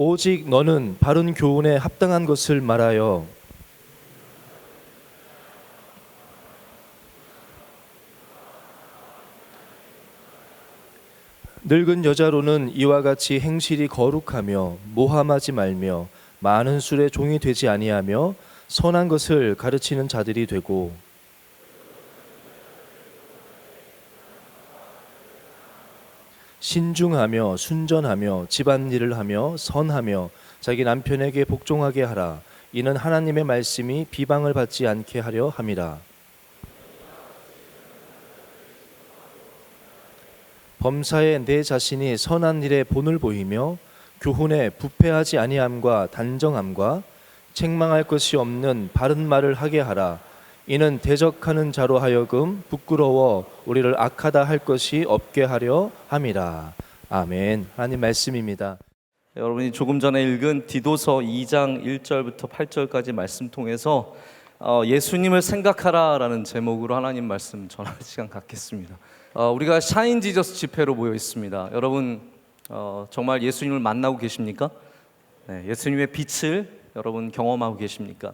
오직 너는 바른 교훈에 합당한 것을 말하여 늙은 여자로는 이와 같이 행실이 거룩하며 모함하지 말며 많은 술의 종이 되지 아니하며 선한 것을 가르치는 자들이 되고 신중하며 순전하며 집안일을 하며 선하며 자기 남편에게 복종하게 하라. 이는 하나님의 말씀이 비방을 받지 않게 하려 함이라. 범사에 내 자신이 선한 일에 본을 보이며 교훈에 부패하지 아니함과 단정함과 책망할 것이 없는 바른 말을 하게 하라. 이는 대적하는 자로 하여금 부끄러워 우리를 악하다 할 것이 없게 하려 함이라. 아멘. 하나님 말씀입니다. 여러분이 조금 전에 읽은 디도서 2장 1절부터 8절까지 말씀 통해서 예수님을 생각하라라는 제목으로 하나님 말씀 전할 시간 갖겠습니다. 우리가 샤인 지저스 집회로 모여 있습니다. 여러분 정말 예수님을 만나고 계십니까? 네, 예수님의 빛을 여러분 경험하고 계십니까?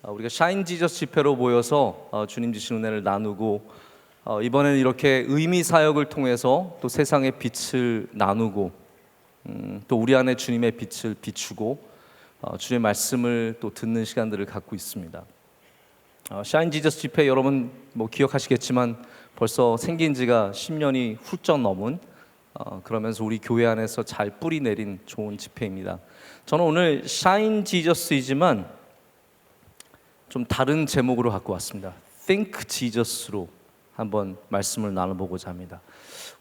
우리가 샤인 지저스 집회로 모여서 주님 주신 은혜를 나누고 이번에는 이렇게 의미 사역을 통해서 또 세상의 빛을 나누고 또 우리 안에 주님의 빛을 비추고 주님의 말씀을 또 듣는 시간들을 갖고 있습니다. 샤인 지저스 집회 여러분 기억하시겠지만 벌써 생긴 지가 10년이 훌쩍 넘은 그러면서 우리 교회 안에서 잘 뿌리 내린 좋은 집회입니다. 저는 오늘 샤인 지저스이지만 좀 다른 제목으로 갖고 왔습니다. Think Jesus로 한번 말씀을 나눠보고자 합니다.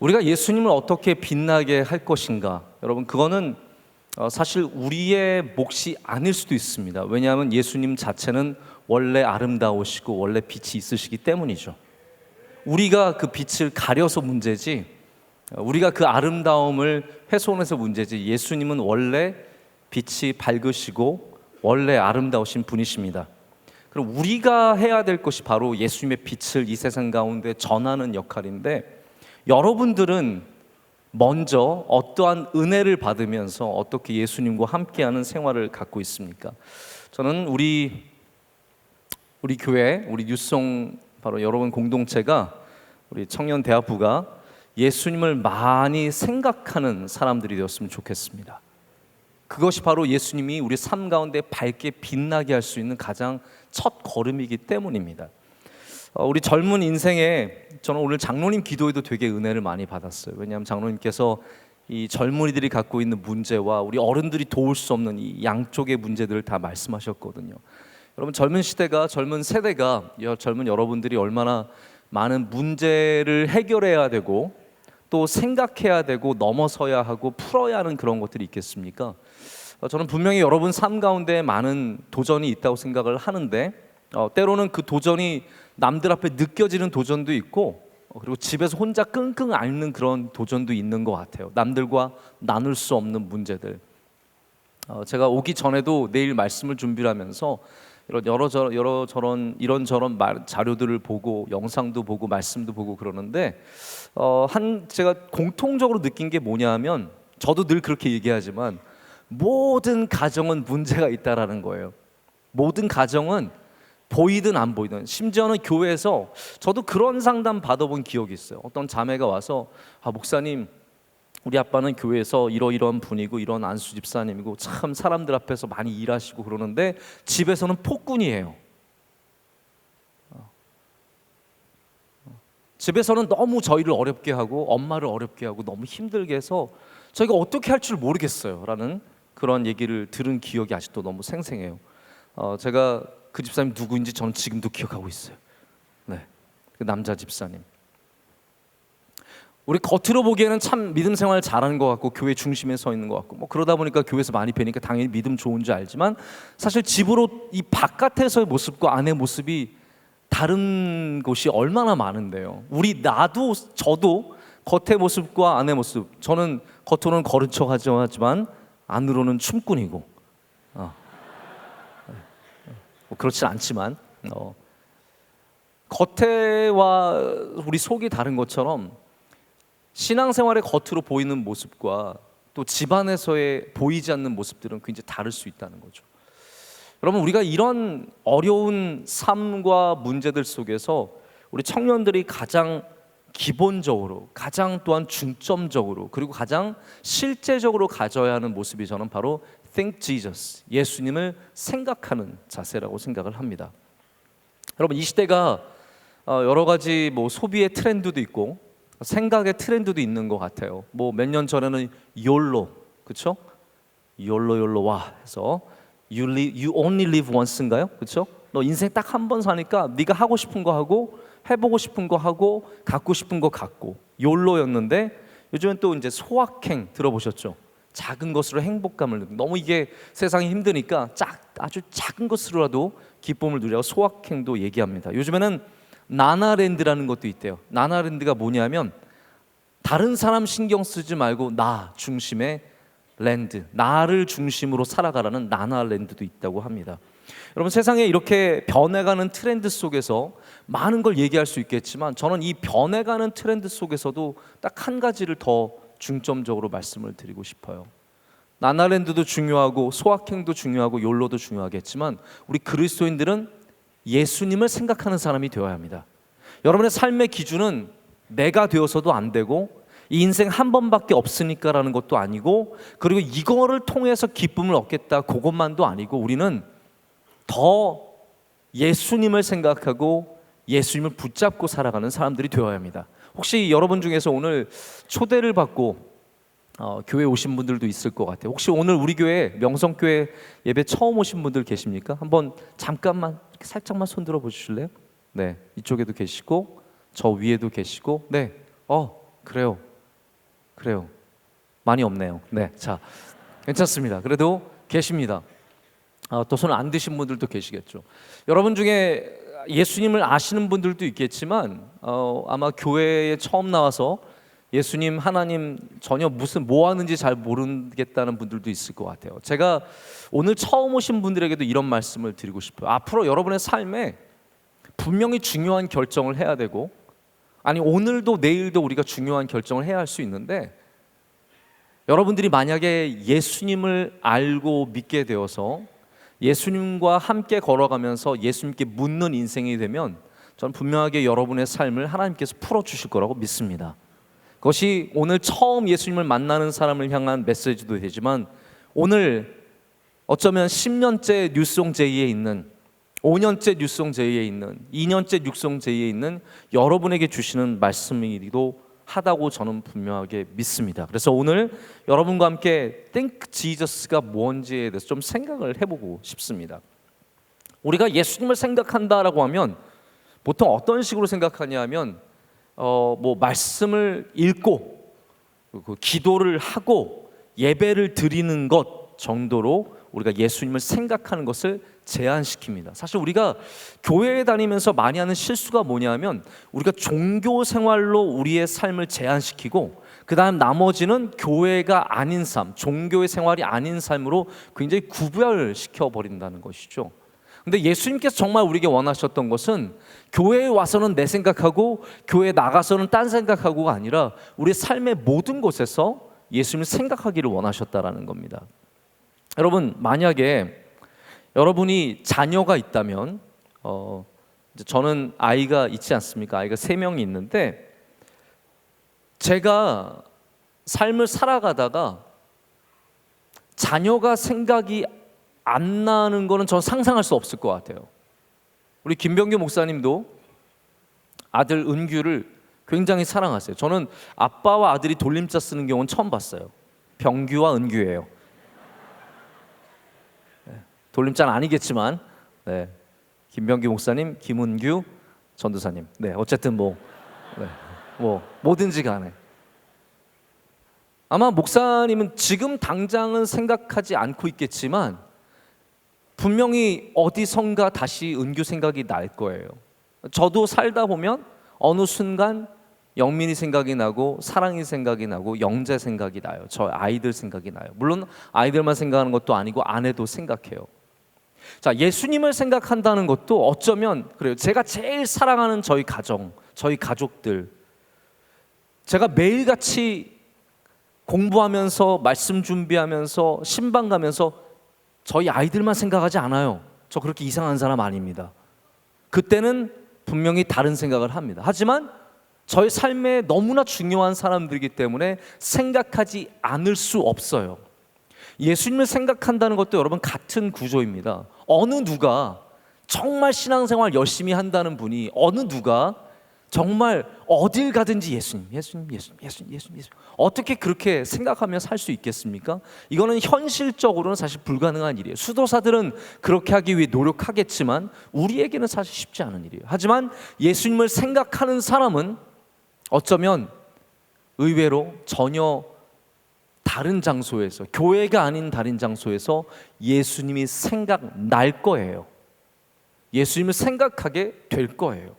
우리가 예수님을 어떻게 빛나게 할 것인가? 여러분 그거는 사실 우리의 몫이 아닐 수도 있습니다. 왜냐하면 예수님 자체는 원래 아름다우시고 원래 빛이 있으시기 때문이죠. 우리가 그 빛을 가려서 문제지, 우리가 그 아름다움을 훼손해서 문제지, 예수님은 원래 빛이 밝으시고 원래 아름다우신 분이십니다. 그럼 우리가 해야 될 것이 바로 예수님의 빛을 이 세상 가운데 전하는 역할인데, 여러분들은 먼저 어떠한 은혜를 받으면서 어떻게 예수님과 함께하는 생활을 갖고 있습니까? 저는 우리 교회, 우리 뉴송 바로 여러분 공동체가, 우리 청년 대학부가 예수님을 많이 생각하는 사람들이 되었으면 좋겠습니다. 그것이 바로 예수님이 우리 삶 가운데 밝게 빛나게 할 수 있는 가장 첫 걸음이기 때문입니다. 우리 젊은 인생에 저는 오늘 장로님 기도에도 되게 은혜를 많이 받았어요. 왜냐하면 장로님께서 이 젊은이들이 갖고 있는 문제와 우리 어른들이 도울 수 없는 이 양쪽의 문제들을 다 말씀하셨거든요. 여러분 젊은 시대가, 젊은 세대가, 젊은 여러분들이 얼마나 많은 문제를 해결해야 되고 또 생각해야 되고 넘어서야 하고 풀어야 하는 그런 것들이 있겠습니까? 저는 분명히 여러분 삶 가운데 많은 도전이 있다고 생각을 하는데 때로는 그 도전이 남들 앞에 느껴지는 도전도 있고 그리고 집에서 혼자 끙끙 앓는 그런 도전도 있는 것 같아요. 남들과 나눌 수 없는 문제들. 제가 오기 전에도 내일 말씀을 준비를 하면서 이런저런 자료들을 보고 영상도 보고 말씀도 보고 그러는데 제가 공통적으로 느낀 게 뭐냐면, 저도 늘 그렇게 얘기하지만 모든 가정은 문제가 있다라는 거예요. 모든 가정은 보이든 안 보이든, 심지어는 교회에서 저도 그런 상담 받아본 기억이 있어요. 어떤 자매가 와서 목사님, 우리 아빠는 교회에서 이러이러한 분이고 이런 안수 집사님이고 참 사람들 앞에서 많이 일하시고 그러는데 집에서는 폭군이에요. 집에서는 너무 저희를 어렵게 하고 엄마를 어렵게 하고 너무 힘들게 해서 저희가 어떻게 할 줄 모르겠어요 라는 그런 얘기를 들은 기억이 아직도 너무 생생해요. 제가 그 집사님 누구인지 저는 지금도 기억하고 있어요. 네, 그 남자 집사님. 우리 겉으로 보기에는 참 믿음 생활 잘하는 것 같고 교회 중심에 서 있는 것 같고 그러다 보니까 교회에서 많이 뵈니까 당연히 믿음 좋은 줄 알지만, 사실 집으로 이 바깥에서의 모습과 안의 모습이 다른 곳이 얼마나 많은데요. 저도 겉의 모습과 안의 모습, 저는 겉으로는 거른 척 하지만 안으로는 춤꾼이고 그렇진 않지만 겉에와 우리 속이 다른 것처럼 신앙생활의 겉으로 보이는 모습과 또 집안에서의 보이지 않는 모습들은 굉장히 다를 수 있다는 거죠. 여러분, 우리가 이런 어려운 삶과 문제들 속에서 우리 청년들이 가장 기본적으로, 가장 또한 중점적으로, 그리고 가장 실제적으로 가져야 하는 모습이 저는 바로 Think Jesus, 예수님을 생각하는 자세라고 생각을 합니다. 여러분, 이 시대가 여러 가지 소비의 트렌드도 있고 생각의 트렌드도 있는 것 같아요. 몇 년 전에는 YOLO, 그렇죠? YOLO 와 해서 you only live once인가요? 그렇죠? 너 인생 딱 한 번 사니까 네가 하고 싶은 거 하고 해보고 싶은 거 하고 갖고 싶은 거 갖고 YOLO였는데 요즘은 또 이제 소확행 들어보셨죠? 작은 것으로 행복감을 누리고, 너무 이게 세상이 힘드니까 아주 작은 것으로라도 기쁨을 누리라고 소확행도 얘기합니다. 요즘에는 나나랜드라는 것도 있대요. 나나랜드가 뭐냐면 다른 사람 신경 쓰지 말고 나 중심의 랜드, 나를 중심으로 살아가라는 나나랜드도 있다고 합니다. 여러분, 세상에 이렇게 변해가는 트렌드 속에서 많은 걸 얘기할 수 있겠지만 저는 이 변해가는 트렌드 속에서도 딱 한 가지를 더 중점적으로 말씀을 드리고 싶어요. 나나랜드도 중요하고 소확행도 중요하고 욜로도 중요하겠지만 우리 그리스도인들은 예수님을 생각하는 사람이 되어야 합니다. 여러분의 삶의 기준은 내가 되어서도 안 되고 이 인생 한 번밖에 없으니까라는 것도 아니고, 그리고 이거를 통해서 기쁨을 얻겠다 그것만도 아니고, 우리는 더 예수님을 생각하고 예수님을 붙잡고 살아가는 사람들이 되어야 합니다. 혹시 여러분 중에서 오늘 초대를 받고 교회 오신 분들도 있을 것 같아요. 혹시 오늘 우리 교회 명성교회 예배 처음 오신 분들 계십니까? 한번 잠깐만 살짝만 손 들어 보실래요? 네, 이쪽에도 계시고 저 위에도 계시고, 네, 그래요. 많이 없네요. 네, 자, 괜찮습니다. 그래도 계십니다. 또 손 안 드신 분들도 계시겠죠. 여러분 중에 예수님을 아시는 분들도 있겠지만 아마 교회에 처음 나와서 예수님, 하나님 전혀 뭐 하는지 잘 모르겠다는 분들도 있을 것 같아요. 제가 오늘 처음 오신 분들에게도 이런 말씀을 드리고 싶어요. 앞으로 여러분의 삶에 분명히 중요한 결정을 해야 되고, 아니 오늘도 내일도 우리가 중요한 결정을 해야 할 수 있는데, 여러분들이 만약에 예수님을 알고 믿게 되어서 예수님과 함께 걸어가면서 예수님께 묻는 인생이 되면 저는 분명하게 여러분의 삶을 하나님께서 풀어주실 거라고 믿습니다. 그것이 오늘 처음 예수님을 만나는 사람을 향한 메시지도 되지만, 오늘 어쩌면 10년째 뉴스송 제이에 있는, 5년째 뉴스송 제이에 있는, 2년째 뉴스송 제이에 있는 여러분에게 주시는 말씀이기도 하다고 저는 분명하게 믿습니다. 그래서 오늘 여러분과 함께 Think Jesus가 뭔지에 대해서 좀 생각을 해보고 싶습니다. 우리가 예수님을 생각한다라고 하면 보통 어떤 식으로 생각하냐 하면 말씀을 읽고 기도를 하고 예배를 드리는 것 정도로 우리가 예수님을 생각하는 것을 제한시킵니다. 사실 우리가 교회에 다니면서 많이 하는 실수가 뭐냐면 우리가 종교 생활로 우리의 삶을 제한시키고 그 다음 나머지는 교회가 아닌 삶, 종교의 생활이 아닌 삶으로 굉장히 구별시켜 버린다는 것이죠. 근데 예수님께서 정말 우리에게 원하셨던 것은 교회에 와서는 내 생각하고 교회에 나가서는 딴 생각하고가 아니라 우리 삶의 모든 곳에서 예수님을 생각하기를 원하셨다라는 겁니다. 여러분, 만약에 여러분이 자녀가 있다면 저는 아이가 있지 않습니까? 아이가 3명이 있는데 제가 삶을 살아가다가 자녀가 생각이 안 나는 거는 전 상상할 수 없을 것 같아요. 우리 김병규 목사님도 아들 은규를 굉장히 사랑하세요. 저는 아빠와 아들이 돌림자 쓰는 경우는 처음 봤어요. 병규와 은규예요. 돌림자는 아니겠지만, 네. 김병규 목사님, 김은규 전도사님. 네, 어쨌든 뭐든지 간에. 아마 목사님은 지금 당장은 생각하지 않고 있겠지만 분명히 어디선가 다시 은규 생각이 날 거예요. 저도 살다 보면 어느 순간 영민이 생각이 나고 사랑이 생각이 나고 영재 생각이 나요. 저 아이들 생각이 나요. 물론 아이들만 생각하는 것도 아니고 아내도 생각해요. 자, 예수님을 생각한다는 것도 어쩌면 그래요. 제가 제일 사랑하는 저희 가정, 저희 가족들, 제가 매일같이 공부하면서 말씀 준비하면서 신방 가면서 저희 아이들만 생각하지 않아요. 저 그렇게 이상한 사람 아닙니다. 그때는 분명히 다른 생각을 합니다. 하지만 저의 삶에 너무나 중요한 사람들이기 때문에 생각하지 않을 수 없어요. 예수님을 생각한다는 것도 여러분 같은 구조입니다. 어느 누가 정말 신앙생활 열심히 한다는 분이, 어느 누가 정말 어딜 가든지 예수님 어떻게 그렇게 생각하며 살 수 있겠습니까? 이거는 현실적으로는 사실 불가능한 일이에요. 수도사들은 그렇게 하기 위해 노력하겠지만 우리에게는 사실 쉽지 않은 일이에요. 하지만 예수님을 생각하는 사람은 어쩌면 의외로 전혀 다른 장소에서, 교회가 아닌 다른 장소에서 예수님이 생각날 거예요. 예수님을 생각하게 될 거예요.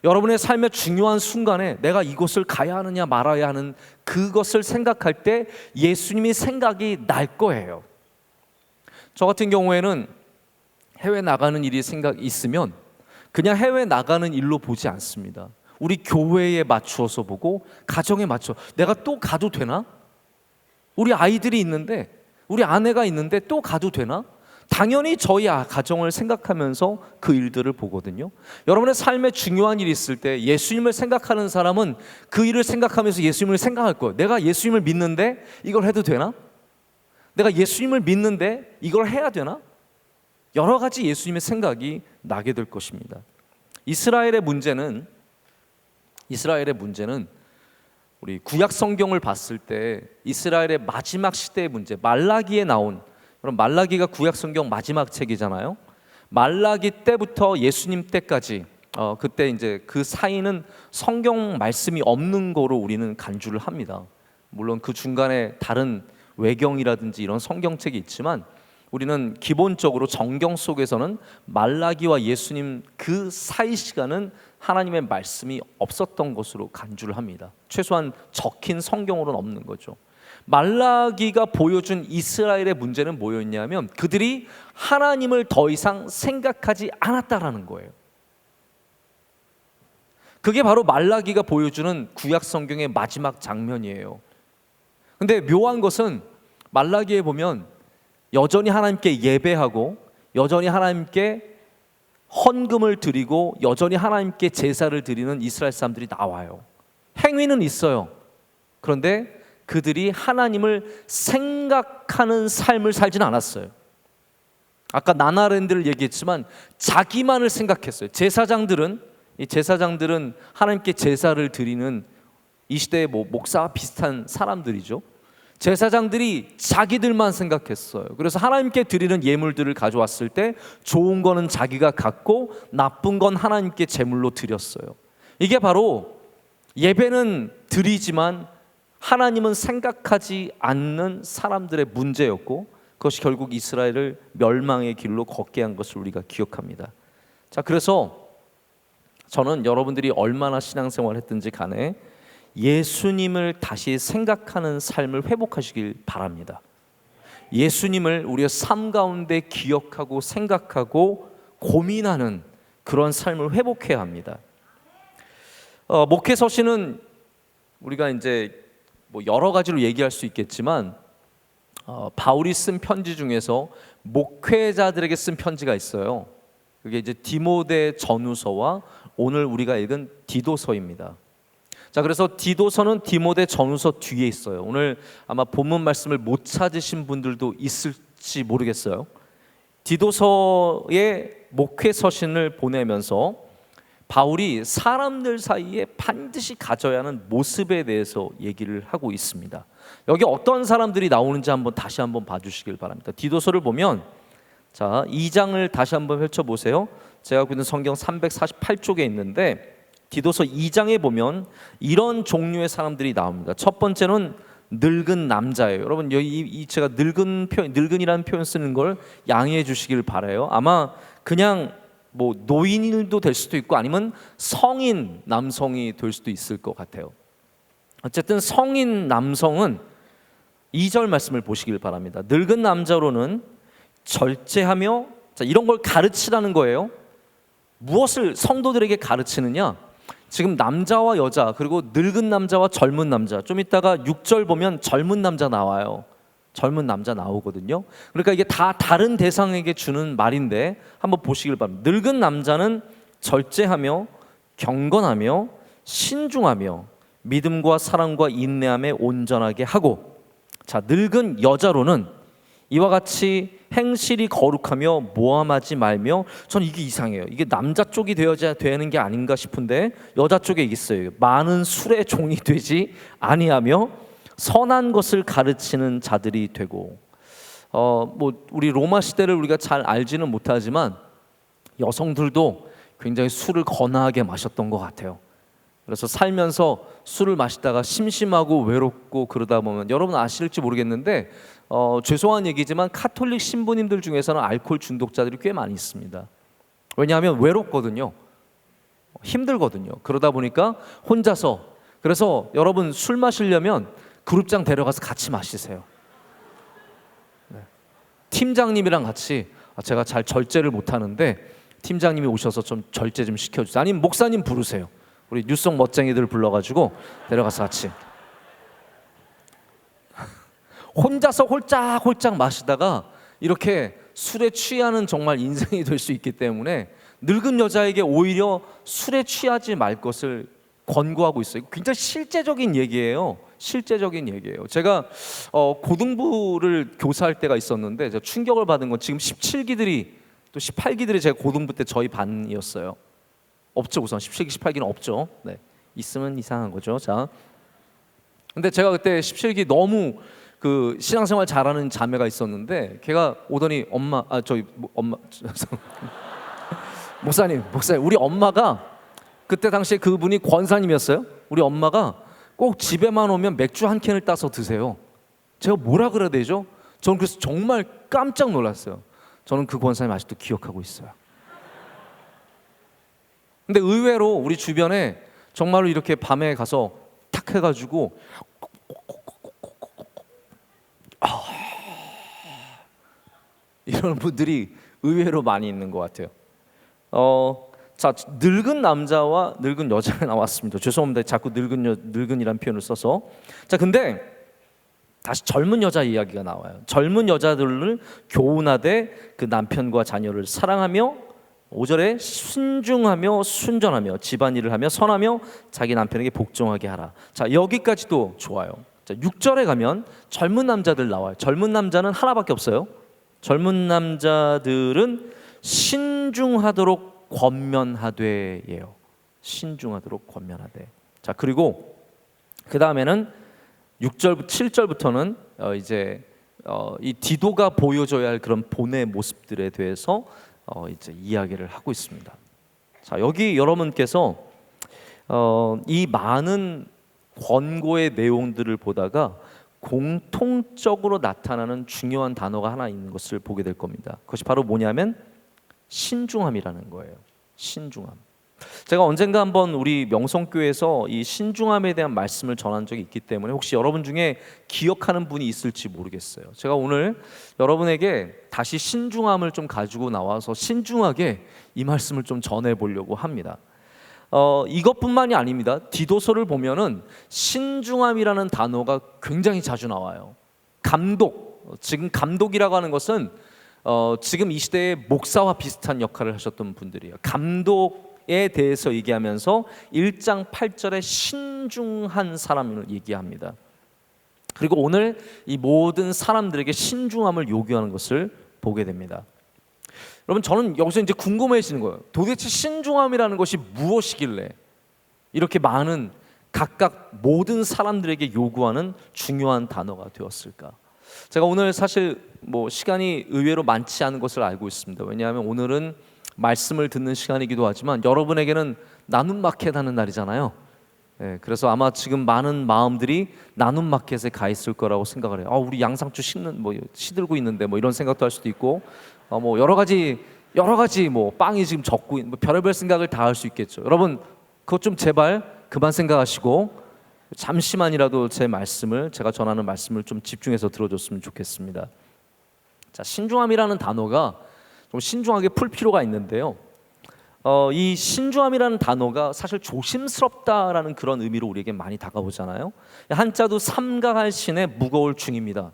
여러분의 삶의 중요한 순간에 내가 이곳을 가야 하느냐 말아야 하는 그것을 생각할 때 예수님이 생각이 날 거예요. 저 같은 경우에는 해외 나가는 일이 생각 있으면 그냥 해외 나가는 일로 보지 않습니다. 우리 교회에 맞추어서 보고, 가정에 맞춰 내가 또 가도 되나? 우리 아이들이 있는데, 우리 아내가 있는데 또 가도 되나? 당연히 저희 가정을 생각하면서 그 일들을 보거든요. 여러분의 삶에 중요한 일이 있을 때 예수님을 생각하는 사람은 그 일을 생각하면서 예수님을 생각할 거예요. 내가 예수님을 믿는데 이걸 해도 되나? 내가 예수님을 믿는데 이걸 해야 되나? 여러 가지 예수님의 생각이 나게 될 것입니다. 이스라엘의 문제는 우리 구약 성경을 봤을 때 이스라엘의 마지막 시대의 문제, 말라기에 나온, 그럼 말라기가 구약 성경 마지막 책이잖아요. 말라기 때부터 예수님 때까지 그때 이제 그 사이는 성경 말씀이 없는 거로 우리는 간주를 합니다. 물론 그 중간에 다른 외경이라든지 이런 성경책이 있지만 우리는 기본적으로 정경 속에서는 말라기와 예수님 그 사이 시간은 하나님의 말씀이 없었던 것으로 간주를 합니다. 최소한 적힌 성경으로는 없는 거죠. 말라기가 보여준 이스라엘의 문제는 뭐였냐면 그들이 하나님을 더 이상 생각하지 않았다라는 거예요. 그게 바로 말라기가 보여주는 구약 성경의 마지막 장면이에요. 근데 묘한 것은 말라기에 보면 여전히 하나님께 예배하고, 여전히 하나님께 헌금을 드리고, 여전히 하나님께 제사를 드리는 이스라엘 사람들이 나와요. 행위는 있어요. 그런데 그들이 하나님을 생각하는 삶을 살지는 않았어요. 아까 나나랜드를 얘기했지만 자기만을 생각했어요. 제사장들은 하나님께 제사를 드리는 이 시대의 목사와 비슷한 사람들이죠. 제사장들이 자기들만 생각했어요. 그래서 하나님께 드리는 예물들을 가져왔을 때 좋은 거는 자기가 갖고 나쁜 건 하나님께 제물로 드렸어요. 이게 바로 예배는 드리지만 하나님은 생각하지 않는 사람들의 문제였고, 그것이 결국 이스라엘을 멸망의 길로 걷게 한 것을 우리가 기억합니다. 자, 그래서 저는 여러분들이 얼마나 신앙생활을 했든지 간에 예수님을 다시 생각하는 삶을 회복하시길 바랍니다. 예수님을 우리의 삶 가운데 기억하고 생각하고 고민하는 그런 삶을 회복해야 합니다. 목회 서신은 우리가 이제 여러 가지로 얘기할 수 있겠지만 바울이 쓴 편지 중에서 목회자들에게 쓴 편지가 있어요. 그게 이제 디모데 전후서와 오늘 우리가 읽은 디도서입니다. 자, 그래서 디도서는 디모데 전후서 뒤에 있어요. 오늘 아마 본문 말씀을 못 찾으신 분들도 있을지 모르겠어요. 디도서의 목회 서신을 보내면서 바울이 사람들 사이에 반드시 가져야 하는 모습에 대해서 얘기를 하고 있습니다. 여기 어떤 사람들이 나오는지 다시 한번 봐주시길 바랍니다. 디도서를 보면, 자, 2장을 다시 한번 펼쳐보세요. 제가 갖고 있는 성경 348쪽에 있는데 디도서 2장에 보면 이런 종류의 사람들이 나옵니다. 첫 번째는 늙은 남자예요. 여러분, 제가 늙은이라는 표현 쓰는 걸 양해해 주시길 바라요. 아마 그냥 노인도 될 수도 있고 아니면 성인 남성이 될 수도 있을 것 같아요. 어쨌든 성인 남성은 2절 말씀을 보시길 바랍니다. 늙은 남자로는 절제하며, 자, 이런 걸 가르치라는 거예요. 무엇을 성도들에게 가르치느냐? 지금 남자와 여자 그리고 늙은 남자와 젊은 남자, 좀 이따가 6절 보면 젊은 남자 나와요. 젊은 남자 나오거든요. 그러니까 이게 다 다른 대상에게 주는 말인데 한번 보시길 바랍니다. 늙은 남자는 절제하며 경건하며 신중하며 믿음과 사랑과 인내함에 온전하게 하고, 자, 늙은 여자로는 이와 같이 행실이 거룩하며 모함하지 말며, 저는 이게 이상해요. 이게 남자 쪽이 되어야 되는 게 아닌가 싶은데 여자 쪽에 있어요. 많은 술의 종이 되지 아니하며 선한 것을 가르치는 자들이 되고, 뭐 우리 로마 시대를 우리가 잘 알지는 못하지만 여성들도 굉장히 술을 거나하게 마셨던 것 같아요. 그래서 살면서 술을 마시다가 심심하고 외롭고 그러다 보면, 여러분 아실지 모르겠는데 죄송한 얘기지만 카톨릭 신부님들 중에서는 알코올 중독자들이 꽤 많이 있습니다. 왜냐하면 외롭거든요. 힘들거든요. 그러다 보니까 혼자서, 그래서 여러분 술 마시려면 그룹장 데려가서 같이 마시세요. 네. 팀장님이랑 같이, 제가 잘 절제를 못하는데 팀장님이 오셔서 좀 절제 좀 시켜주세요. 아니면 목사님 부르세요. 우리 뉴송 멋쟁이들 불러가지고 데려가서 같이. 혼자서 홀짝홀짝 마시다가 이렇게 술에 취하는 정말 인생이 될 수 있기 때문에 늙은 여자에게 오히려 술에 취하지 말 것을 권고하고 있어요. 굉장히 실제적인 얘기예요. 실제적인 얘기예요. 제가 고등부를 교사할 때가 있었는데 제가 충격을 받은 건, 지금 17기들이 또 18기들이 제가 고등부 때 저희 반이었어요. 없죠. 우선 17기 18기는 없죠. 네. 있으면 이상한 거죠. 자, 근데 제가 그때 17기 너무 그 신앙생활 잘하는 자매가 있었는데 걔가 오더니 엄마, 목사님, 우리 엄마가, 그때 당시에 그분이 권사님이었어요. 우리 엄마가 꼭 집에만 오면 맥주 한 캔을 따서 드세요. 제가 뭐라 그래야 되죠? 저는 그래서 정말 깜짝 놀랐어요. 저는 그 권사님 아직도 기억하고 있어요. 근데 의외로 우리 주변에 정말로 이렇게 밤에 가서 탁 해가지고 이런 분들이 의외로 많이 있는 것 같아요. 자, 늙은 남자와 늙은 여자가 나왔습니다. 죄송합니다. 자꾸 늙은이란 표현을 써서. 자, 근데 다시 젊은 여자 이야기가 나와요. 젊은 여자들을 교훈하되 그 남편과 자녀를 사랑하며, 5절에 순중하며 순전하며 집안일을 하며 선하며 자기 남편에게 복종하게 하라. 자, 여기까지도 좋아요. 자, 6절에 가면 젊은 남자들 나와요. 젊은 남자는 하나밖에 없어요. 젊은 남자들은 신중하도록 권면하되예요. 신중하도록 권면하되. 자, 그리고 그 다음에는 6절, 7절부터는 이제 이 디도가 보여줘야 할 그런 본의 모습들에 대해서 이제 이야기를 하고 있습니다. 자, 여기 여러분께서 이 많은 권고의 내용들을 보다가 공통적으로 나타나는 중요한 단어가 하나 있는 것을 보게 될 겁니다. 그것이 바로 뭐냐면 신중함이라는 거예요. 신중함. 제가 언젠가 한번 우리 명성교회에서 이 신중함에 대한 말씀을 전한 적이 있기 때문에 혹시 여러분 중에 기억하는 분이 있을지 모르겠어요. 제가 오늘 여러분에게 다시 신중함을 좀 가지고 나와서 신중하게 이 말씀을 좀 전해 보려고 합니다. 이것뿐만이 아닙니다. 디도서를 보면은 신중함이라는 단어가 굉장히 자주 나와요. 감독, 지금 감독이라고 하는 것은 지금 이 시대의 목사와 비슷한 역할을 하셨던 분들이에요. 감독에 대해서 얘기하면서 1장 8절에 신중한 사람을 얘기합니다. 그리고 오늘 이 모든 사람들에게 신중함을 요구하는 것을 보게 됩니다. 여러분, 저는 여기서 이제 궁금해지는 거예요. 도대체 신중함이라는 것이 무엇이길래 이렇게 많은 각각 모든 사람들에게 요구하는 중요한 단어가 되었을까? 제가 오늘 사실 뭐 시간이 의외로 많지 않은 것을 알고 있습니다. 왜냐하면 오늘은 말씀을 듣는 시간이기도 하지만 여러분에게는 나눔 마켓 하는 날이잖아요. 네, 그래서 아마 지금 많은 마음들이 나눔 마켓에 가 있을 거라고 생각을 해요. 우리 양상추 시들고 있는데 뭐 이런 생각도 할 수도 있고, 뭐 여러 가지 뭐 빵이 지금 적고 뭐 별의별 생각을 다 할 수 있겠죠. 여러분, 그것 좀 제발 그만 생각하시고 잠시만이라도 제가 전하는 말씀을 좀 집중해서 들어줬으면 좋겠습니다. 자, 신중함이라는 단어가 좀 신중하게 풀 필요가 있는데요. 이 신중함이라는 단어가 사실 조심스럽다라는 그런 의미로 우리에게 많이 다가오잖아요. 한자도 삼가할 신의 무거울 중입니다.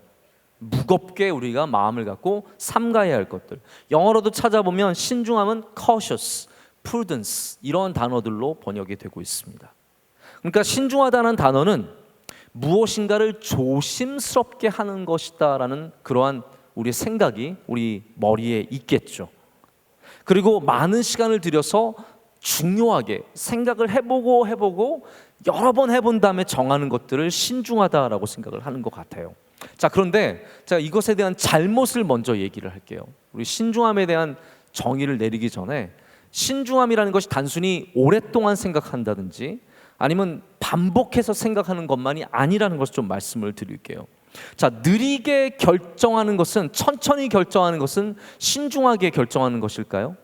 무겁게 우리가 마음을 갖고 삼가해야 할 것들. 영어로도 찾아보면 신중함은 cautious, prudence 이런 단어들로 번역이 되고 있습니다. 그러니까 신중하다는 단어는 무엇인가를 조심스럽게 하는 것이다라는 그러한 우리의 생각이 우리 머리에 있겠죠. 그리고 많은 시간을 들여서 중요하게 생각을 해보고 여러 번 해본 다음에 정하는 것들을 신중하다라고 생각을 하는 것 같아요. 자, 그런데 제가 이것에 대한 잘못을 먼저 얘기를 할게요. 우리 신중함에 대한 정의를 내리기 전에 신중함이라는 것이 단순히 오랫동안 생각한다든지 아니면 반복해서 생각하는 것만이 아니라는 것을 좀 말씀을 드릴게요. 자, 느리게 결정하는 것은, 천천히 결정하는 것은 신중하게 결정하는 것일까요?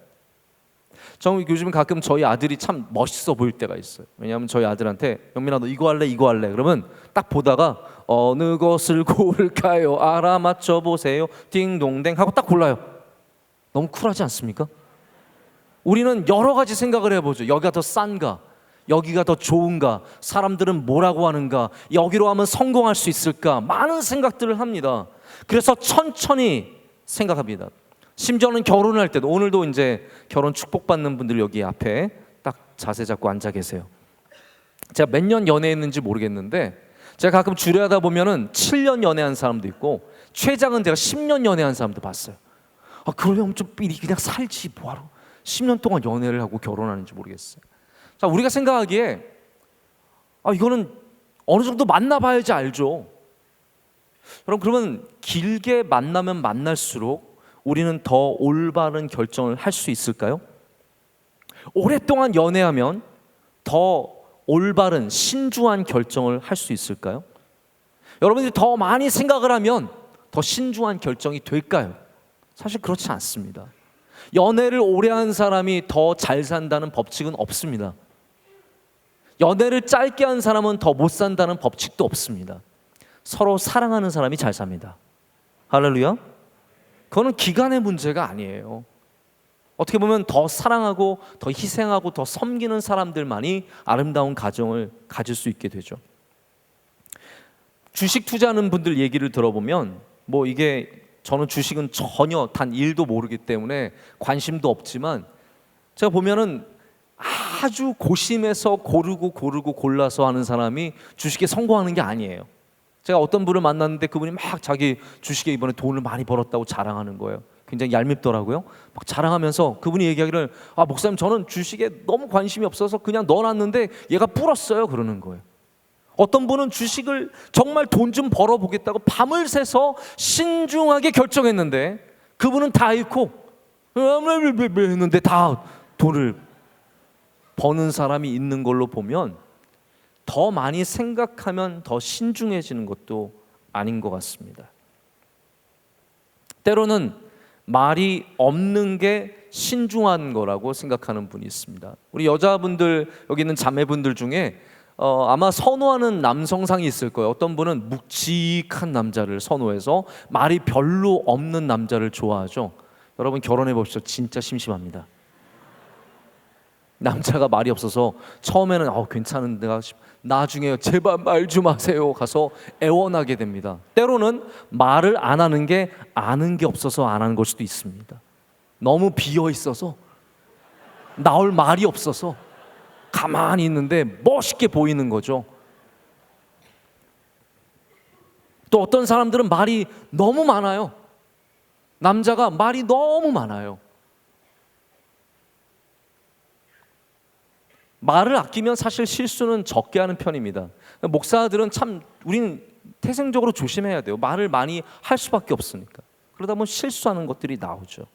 저 요즘 가끔 저희 아들이 참 멋있어 보일 때가 있어요. 왜냐하면 저희 아들한테 영민아 너 이거 할래? 그러면 딱 보다가 어느 것을 고를까요? 알아맞혀 보세요. 띵동댕 하고 딱 골라요. 너무 쿨하지 않습니까? 우리는 여러 가지 생각을 해보죠. 여기가 더 싼가? 여기가 더 좋은가? 사람들은 뭐라고 하는가? 여기로 하면 성공할 수 있을까? 많은 생각들을 합니다. 그래서 천천히 생각합니다. 심지어는 결혼을 할 때도, 오늘도 이제 결혼 축복받는 분들 여기 앞에 딱 자세 잡고 앉아 계세요. 제가 몇 년 연애했는지 모르겠는데 제가 가끔 주례하다 보면은 7년 연애한 사람도 있고 최장은 제가 10년 연애한 사람도 봤어요. 그러려면 좀 삐리 그냥 살지 뭐하러 10년 동안 연애를 하고 결혼하는지 모르겠어요. 자, 우리가 생각하기에 이거는 어느 정도 만나봐야지 알죠. 여러분, 그러면 길게 만나면 만날수록 우리는 더 올바른 결정을 할 수 있을까요? 오랫동안 연애하면 더 올바른 신중한 결정을 할 수 있을까요? 여러분들이 더 많이 생각을 하면 더 신중한 결정이 될까요? 사실 그렇지 않습니다. 연애를 오래 한 사람이 더 잘 산다는 법칙은 없습니다. 연애를 짧게 한 사람은 더 못 산다는 법칙도 없습니다. 서로 사랑하는 사람이 잘 삽니다. 할렐루야. 그거는 기간의 문제가 아니에요. 어떻게 보면 더 사랑하고 더 희생하고 더 섬기는 사람들만이 아름다운 가정을 가질 수 있게 되죠. 주식 투자하는 분들 얘기를 들어보면 이게 저는 주식은 전혀 단 1도 모르기 때문에 관심도 없지만 제가 보면은 아주 고심해서 고르고 골라서 하는 사람이 주식에 성공하는 게 아니에요. 제가 어떤 분을 만났는데 그분이 막 자기 주식에 이번에 돈을 많이 벌었다고 자랑하는 거예요. 굉장히 얄밉더라고요. 막 자랑하면서 그분이 얘기하기를 목사님 저는 주식에 너무 관심이 없어서 그냥 넣어놨는데 얘가 불었어요 그러는 거예요. 어떤 분은 주식을 정말 돈 좀 벌어보겠다고 밤을 새서 신중하게 결정했는데 그분은 다 잃고 했는데 다 돈을 버는 사람이 있는 걸로 보면 더 많이 생각하면 더 신중해지는 것도 아닌 것 같습니다. 때로는 말이 없는 게 신중한 거라고 생각하는 분이 있습니다. 우리 여자분들 여기 있는 자매분들 중에 아마 선호하는 남성상이 있을 거예요. 어떤 분은 묵직한 남자를 선호해서 말이 별로 없는 남자를 좋아하죠. 여러분 결혼해 보십시오. 진짜 심심합니다. 남자가 말이 없어서 처음에는 괜찮은데 나중에 제발 말 좀 하세요 가서 애원하게 됩니다. 때로는 말을 안 하는 게 아는 게 없어서 안 하는 걸 수도 있습니다. 너무 비어 있어서 나올 말이 없어서 가만히 있는데 멋있게 보이는 거죠. 또 어떤 사람들은 말이 너무 많아요. 남자가 말이 너무 많아요. 말을 아끼면 사실 실수는 적게 하는 편입니다. 목사들은 참 우리는 태생적으로 조심해야 돼요. 말을 많이 할 수밖에 없으니까. 그러다 보면 실수하는 것들이 나오죠.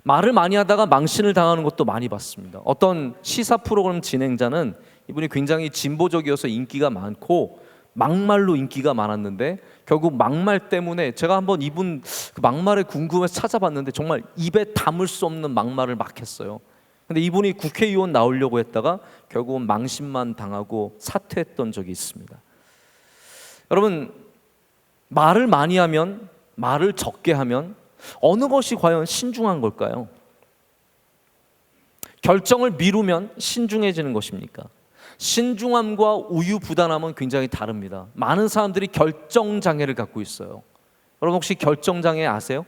말을 많이 하다가 망신을 당하는 것도 많이 봤습니다. 어떤 시사 프로그램 진행자는 이분이 굉장히 진보적이어서 인기가 많고 막말로 인기가 많았는데 결국 막말 때문에 제가 한번 이분 그 막말에 궁금해서 찾아봤는데 정말 입에 담을 수 없는 막말을 막 했어요. 근데 이분이 국회의원 나오려고 했다가 결국은 망신만 당하고 사퇴했던 적이 있습니다. 여러분 말을 많이 하면 말을 적게 하면 어느 것이 과연 신중한 걸까요? 결정을 미루면 신중해지는 것입니까? 신중함과 우유부단함은 굉장히 다릅니다. 많은 사람들이 결정장애를 갖고 있어요. 여러분 혹시 결정장애 아세요?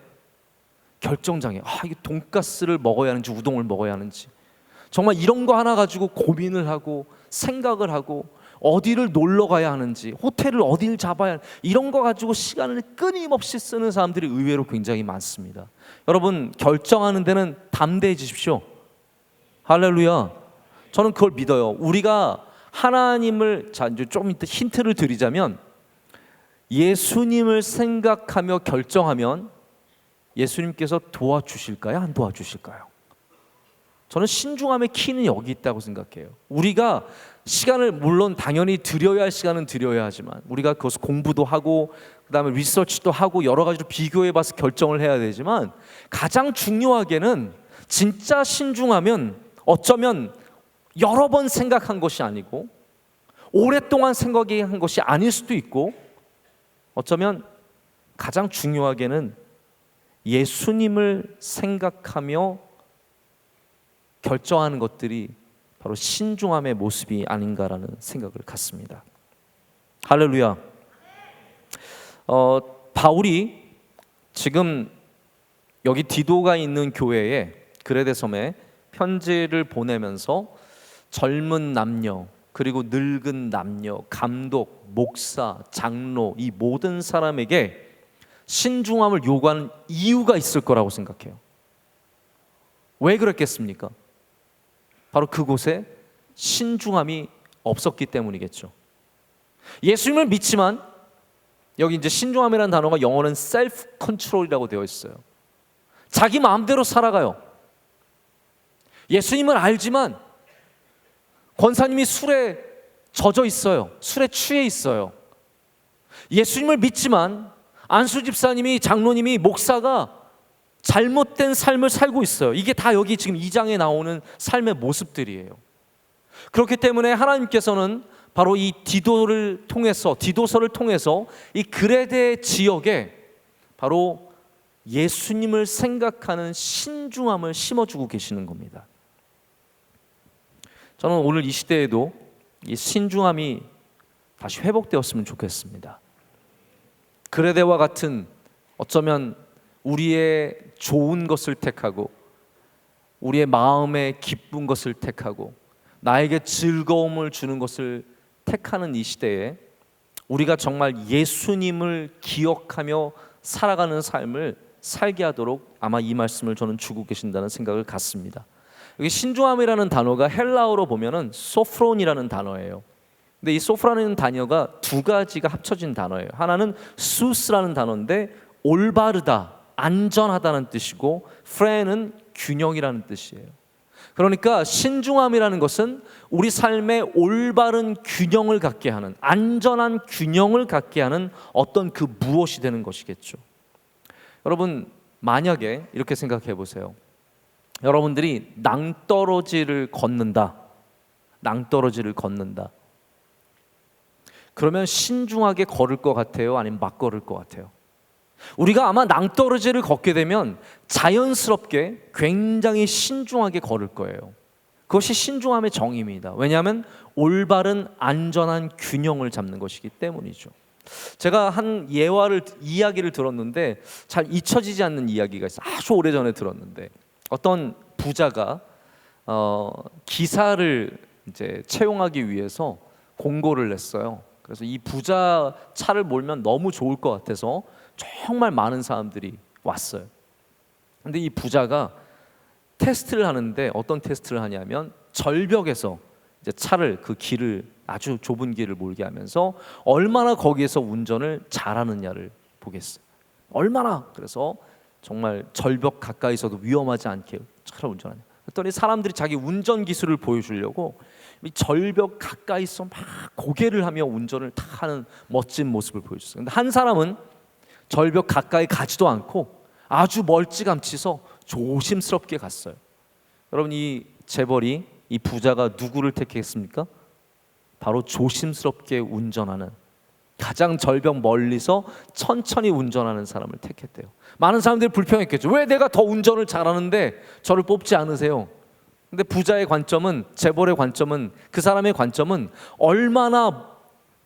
결정장애. 이게 돈가스를 먹어야 하는지 우동을 먹어야 하는지, 정말 이런 거 하나 가지고 고민을 하고 생각을 하고, 어디를 놀러 가야 하는지, 호텔을 어디를 잡아야 하는지, 이런 거 가지고 시간을 끊임없이 쓰는 사람들이 의외로 굉장히 많습니다. 여러분 결정하는 데는 담대해지십시오. 할렐루야. 저는 그걸 믿어요. 우리가 하나님을, 자 이제 좀 이따 힌트를 드리자면, 예수님을 생각하며 결정하면 예수님께서 도와주실까요? 안 도와주실까요? 저는 신중함의 키는 여기 있다고 생각해요. 우리가 시간을 물론 당연히 드려야 할 시간은 드려야 하지만, 우리가 그것을 공부도 하고 그다음에 리서치도 하고 여러 가지로 비교해봐서 결정을 해야 되지만, 가장 중요하게는 진짜 신중하면 어쩌면 여러 번 생각한 것이 아니고 오랫동안 생각한 것이 아닐 수도 있고, 어쩌면 가장 중요하게는 예수님을 생각하며 결정하는 것들이 바로 신중함의 모습이 아닌가라는 생각을 갖습니다. 할렐루야. 바울이 지금 여기 디도가 있는 교회에, 그레데 섬에 편지를 보내면서 젊은 남녀, 그리고 늙은 남녀, 감독, 목사, 장로, 이 모든 사람에게 신중함을 요구하는 이유가 있을 거라고 생각해요. 왜 그랬겠습니까? 바로 그곳에 신중함이 없었기 때문이겠죠. 예수님을 믿지만, 여기 이제 신중함이라는 단어가 영어는 셀프 컨트롤이라고 되어 있어요. 자기 마음대로 살아가요. 예수님을 알지만 권사님이 술에 젖어 있어요. 술에 취해 있어요. 예수님을 믿지만 안수 집사님이, 장로님이, 목사가 잘못된 삶을 살고 있어요. 이게 다 여기 지금 2장에 나오는 삶의 모습들이에요. 그렇기 때문에 하나님께서는 바로 이 디도서를 통해서 이 그레데 지역에 바로 예수님을 생각하는 신중함을 심어주고 계시는 겁니다. 저는 오늘 이 시대에도 이 신중함이 다시 회복되었으면 좋겠습니다. 그레데와 같은, 어쩌면 우리의 좋은 것을 택하고 우리의 마음에 기쁜 것을 택하고 나에게 즐거움을 주는 것을 택하는 이 시대에, 우리가 정말 예수님을 기억하며 살아가는 삶을 살게 하도록 아마 이 말씀을 저는 주고 계신다는 생각을 갖습니다. 여기 신중함이라는 단어가 헬라어로 보면은 소프론이라는 단어예요. 근데 이 소프라는 단어가 두 가지가 합쳐진 단어예요. 하나는 수스라는 단어인데 올바르다, 안전하다는 뜻이고, 프레는 균형이라는 뜻이에요. 그러니까 신중함이라는 것은 우리 삶의 올바른 균형을 갖게 하는, 안전한 균형을 갖게 하는 어떤 그 무엇이 되는 것이겠죠. 여러분 만약에 이렇게 생각해 보세요. 여러분들이 낭떠러지를 걷는다. 그러면 신중하게 걸을 것 같아요? 아니면 막 걸을 것 같아요? 우리가 아마 낭떠러지를 걷게 되면 자연스럽게 굉장히 신중하게 걸을 거예요. 그것이 신중함의 정의입니다. 왜냐하면 올바른 안전한 균형을 잡는 것이기 때문이죠. 제가 한 이야기를 들었는데 잘 잊혀지지 않는 이야기가 있어요. 아주 오래전에 들었는데, 어떤 부자가 기사를 이제 채용하기 위해서 공고를 냈어요. 그래서 이 부자 차를 몰면 너무 좋을 것 같아서 정말 많은 사람들이 왔어요. 근데 이 부자가 테스트를 하는데, 어떤 테스트를 하냐면 절벽에서 이제 차를, 그 길을, 아주 좁은 길을 몰게 하면서 얼마나 거기에서 운전을 잘하느냐를 보겠어요. 얼마나. 그래서 정말 절벽 가까이서도 위험하지 않게 차를 운전하냐. 그랬더니 사람들이 자기 운전 기술을 보여주려고 이 절벽 가까이서 막 고개를 하며 운전을 다 하는 멋진 모습을 보여줬어요. 근데 한 사람은 절벽 가까이 가지도 않고 아주 멀찌감치서 조심스럽게 갔어요. 여러분 이 재벌이, 이 부자가 누구를 택했습니까? 바로 조심스럽게 운전하는, 가장 절벽 멀리서 천천히 운전하는 사람을 택했대요. 많은 사람들이 불평했겠죠. 왜 내가 더 운전을 잘하는데 저를 뽑지 않으세요? 근데 부자의 관점은, 재벌의 관점은, 그 사람의 관점은 얼마나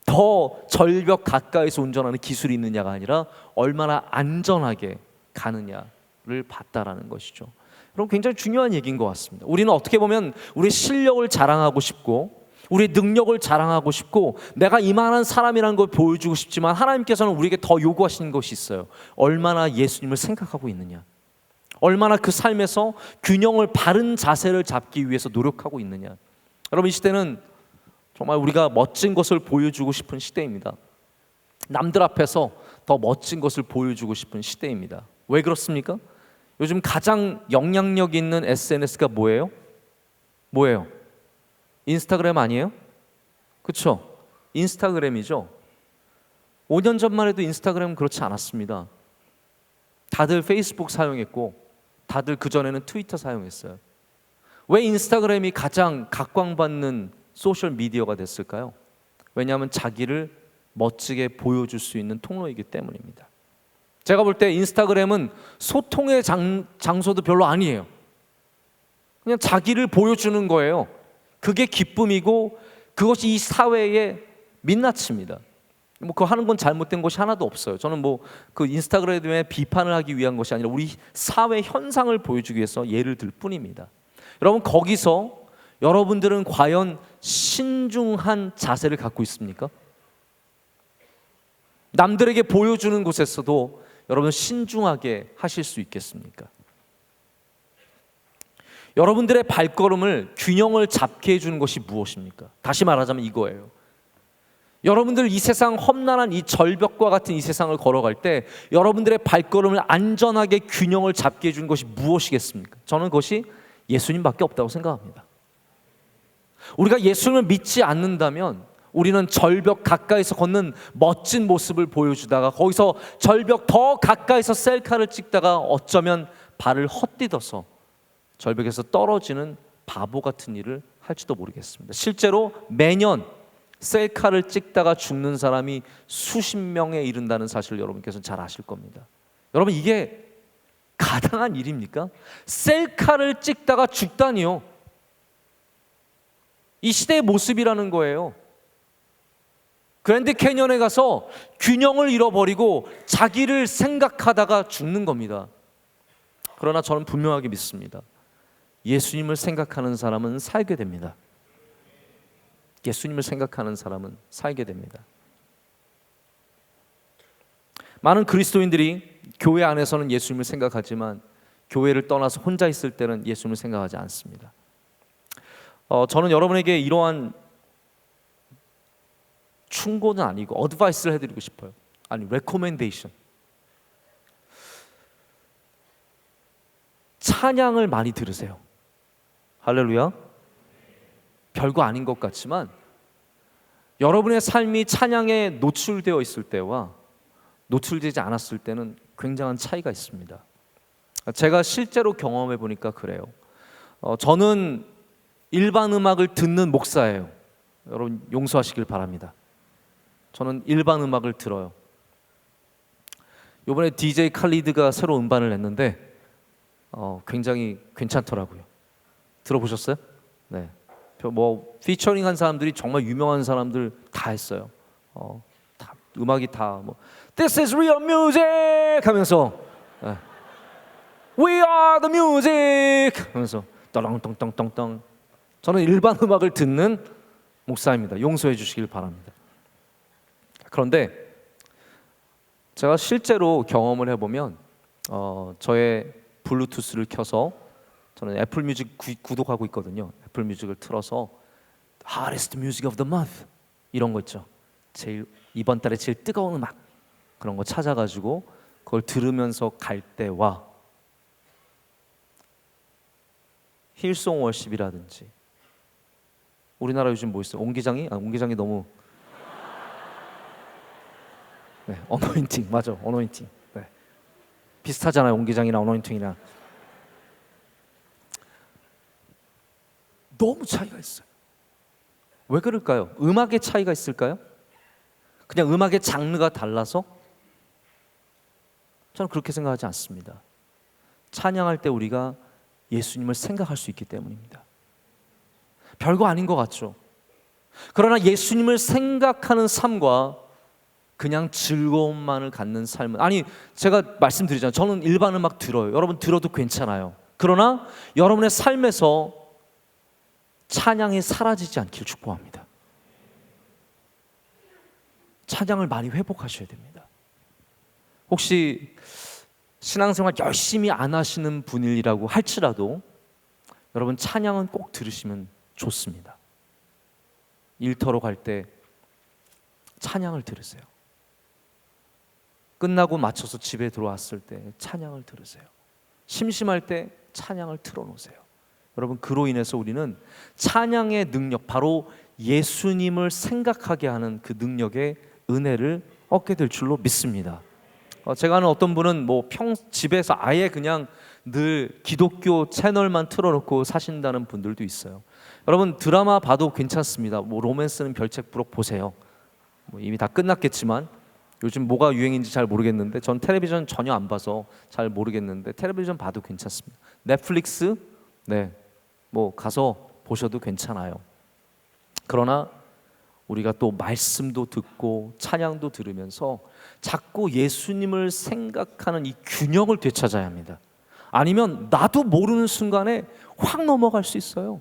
더 절벽 가까이서 운전하는 기술이 있느냐가 아니라 얼마나 안전하게 가느냐를 봤다라는 것이죠. 그럼 굉장히 중요한 얘기인 것 같습니다. 우리는 어떻게 보면 우리의 실력을 자랑하고 싶고 우리의 능력을 자랑하고 싶고 내가 이만한 사람이라는 걸 보여주고 싶지만 하나님께서는 우리에게 더 요구하시는 것이 있어요. 얼마나 예수님을 생각하고 있느냐, 얼마나 그 삶에서 균형을, 바른 자세를 잡기 위해서 노력하고 있느냐. 여러분, 이 시대는 정말 우리가 멋진 것을 보여주고 싶은 시대입니다. 남들 앞에서 더 멋진 것을 보여주고 싶은 시대입니다. 왜 그렇습니까? 요즘 가장 영향력 있는 SNS가 뭐예요? 뭐예요? 인스타그램 아니에요? 그렇죠? 인스타그램이죠. 5년 전만 해도 인스타그램은 그렇지 않았습니다. 다들 페이스북 사용했고 다들 그전에는 트위터 사용했어요. 왜 인스타그램이 가장 각광받는 소셜 미디어가 됐을까요? 왜냐하면 자기를 멋지게 보여줄 수 있는 통로이기 때문입니다. 제가 볼 때 인스타그램은 소통의 장소도 별로 아니에요. 그냥 자기를 보여주는 거예요. 그게 기쁨이고 그것이 이 사회의 민낯입니다. 뭐 그거 하는 건 잘못된 것이 하나도 없어요. 저는 뭐 그 인스타그램에 비판을 하기 위한 것이 아니라 우리 사회 현상을 보여주기 위해서 예를 들 뿐입니다. 여러분, 거기서 여러분들은 과연 신중한 자세를 갖고 있습니까? 남들에게 보여주는 곳에서도 여러분 신중하게 하실 수 있겠습니까? 여러분들의 발걸음을 균형을 잡게 해주는 것이 무엇입니까? 다시 말하자면 이거예요. 여러분들 이 세상 험난한 이 절벽과 같은 이 세상을 걸어갈 때 여러분들의 발걸음을 안전하게 균형을 잡게 해주는 것이 무엇이겠습니까? 저는 그것이 예수님밖에 없다고 생각합니다. 우리가 예수님을 믿지 않는다면 우리는 절벽 가까이서 걷는 멋진 모습을 보여주다가 거기서 절벽 더 가까이서 셀카를 찍다가 어쩌면 발을 헛디뎌서 절벽에서 떨어지는 바보 같은 일을 할지도 모르겠습니다. 실제로 매년 셀카를 찍다가 죽는 사람이 수십 명에 이른다는 사실을 여러분께서는 잘 아실 겁니다. 여러분, 이게 가당한 일입니까? 셀카를 찍다가 죽다니요. 이 시대의 모습이라는 거예요. 그랜드 캐년에 가서 균형을 잃어버리고 자기를 생각하다가 죽는 겁니다. 그러나 저는 분명하게 믿습니다. 예수님을 생각하는 사람은 살게 됩니다. 예수님을 생각하는 사람은 살게 됩니다. 많은 그리스도인들이 교회 안에서는 예수님을 생각하지만 교회를 떠나서 혼자 있을 때는 예수님을 생각하지 않습니다. 저는 여러분에게 이러한 충고는 아니고 어드바이스를 해드리고 싶어요. 아니, 레코멘데이션. 찬양을 많이 들으세요. 할렐루야. 별거 아닌 것 같지만 여러분의 삶이 찬양에 노출되어 있을 때와 노출되지 않았을 때는 굉장한 차이가 있습니다. 제가 실제로 경험해 보니까 그래요. 저는 일반 음악을 듣는 목사예요. 여러분 용서하시길 바랍니다. 저는 일반 음악을 들어요. 이번에 DJ 칼리드가 새로 음반을 냈는데 굉장히 괜찮더라고요. 들어보셨어요? 네. 뭐 피처링한 사람들이 정말 유명한 사람들 다 했어요. 다 음악이 다 뭐 This is real music 하면서 We are the music 하면서 떠렁떠렁떠렁. 저는 일반 음악을 듣는 목사입니다. 용서해 주시길 바랍니다. 그런데 제가 실제로 경험을 해보면 저의 블루투스를 켜서 저는 애플 뮤직 구독하고 있거든요. 애플 뮤직을 틀어서 Hottest Music of the Month 이런 거 있죠. 제일 이번 달에 제일 뜨거운 음악 그런 거 찾아가지고 그걸 들으면서 갈 때와 힐송 월십이라든지 우리나라 요즘 뭐 있어요? 옹기장이? 옹기장이 너무 네, 어노인팅 맞아, 어노인팅. 네. 비슷하잖아요, 옹기장이나 어노인팅이나. 너무 차이가 있어요. 왜 그럴까요? 음악의 차이가 있을까요? 그냥 음악의 장르가 달라서? 저는 그렇게 생각하지 않습니다. 찬양할 때 우리가 예수님을 생각할 수 있기 때문입니다. 별거 아닌 것 같죠. 그러나 예수님을 생각하는 삶과 그냥 즐거움만을 갖는 삶은, 아니 제가 말씀드리잖아요. 저는 일반 음악 들어요. 여러분 들어도 괜찮아요. 그러나 여러분의 삶에서 찬양이 사라지지 않길 축복합니다. 찬양을 많이 회복하셔야 됩니다. 혹시 신앙생활 열심히 안 하시는 분이라고 할지라도 여러분 찬양은 꼭 들으시면 좋습니다. 일터로 갈 때 찬양을 들으세요. 끝나고 마쳐서 집에 들어왔을 때 찬양을 들으세요. 심심할 때 찬양을 틀어놓으세요. 여러분 그로 인해서 우리는 찬양의 능력, 바로 예수님을 생각하게 하는 그 능력의 은혜를 얻게 될 줄로 믿습니다. 제가 아는 어떤 분은 집에서 아예 그냥 늘 기독교 채널만 틀어놓고 사신다는 분들도 있어요. 여러분 드라마 봐도 괜찮습니다. 로맨스는 별책부록 보세요. 이미 다 끝났겠지만 요즘 뭐가 유행인지 잘 모르겠는데 전 텔레비전 전혀 안 봐서 잘 모르겠는데 텔레비전 봐도 괜찮습니다. 넷플릭스 가서 보셔도 괜찮아요. 그러나 우리가 또 말씀도 듣고 찬양도 들으면서 자꾸 예수님을 생각하는 이 균형을 되찾아야 합니다. 아니면 나도 모르는 순간에 확 넘어갈 수 있어요.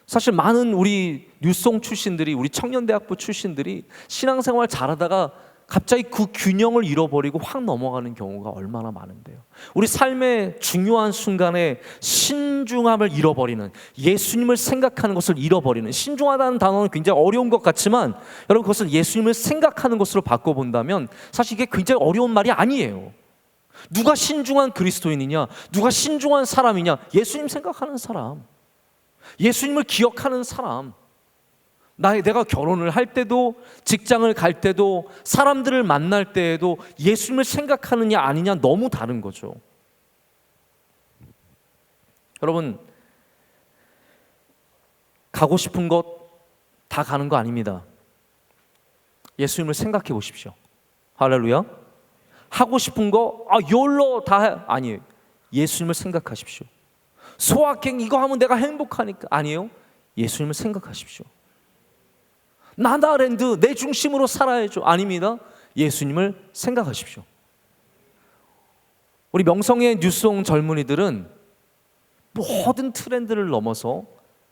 사실 많은 우리 뉴송 출신들이, 우리 청년대학부 출신들이 신앙생활 잘하다가 갑자기 그 균형을 잃어버리고 확 넘어가는 경우가 얼마나 많은데요. 우리 삶의 중요한 순간에 신중함을 잃어버리는, 예수님을 생각하는 것을 잃어버리는, 신중하다는 단어는 굉장히 어려운 것 같지만 여러분 그것을 예수님을 생각하는 것으로 바꿔본다면 사실 이게 굉장히 어려운 말이 아니에요. 누가 신중한 그리스도인이냐, 누가 신중한 사람이냐? 예수님 생각하는 사람, 예수님을 기억하는 사람. 내가 결혼을 할 때도, 직장을 갈 때도, 사람들을 만날 때에도 예수님을 생각하느냐 아니냐 너무 다른 거죠. 여러분 가고 싶은 곳 다 가는 거 아닙니다. 예수님을 생각해 보십시오. 할렐루야. 하고 싶은 거 욜로 다 아니에요. 예수님을 생각하십시오. 소확행 이거 하면 내가 행복하니까 아니에요. 예수님을 생각하십시오. 나다랜드 내 중심으로 살아야죠. 아닙니다. 예수님을 생각하십시오. 우리 명성의 뉴송 젊은이들은 모든 트렌드를 넘어서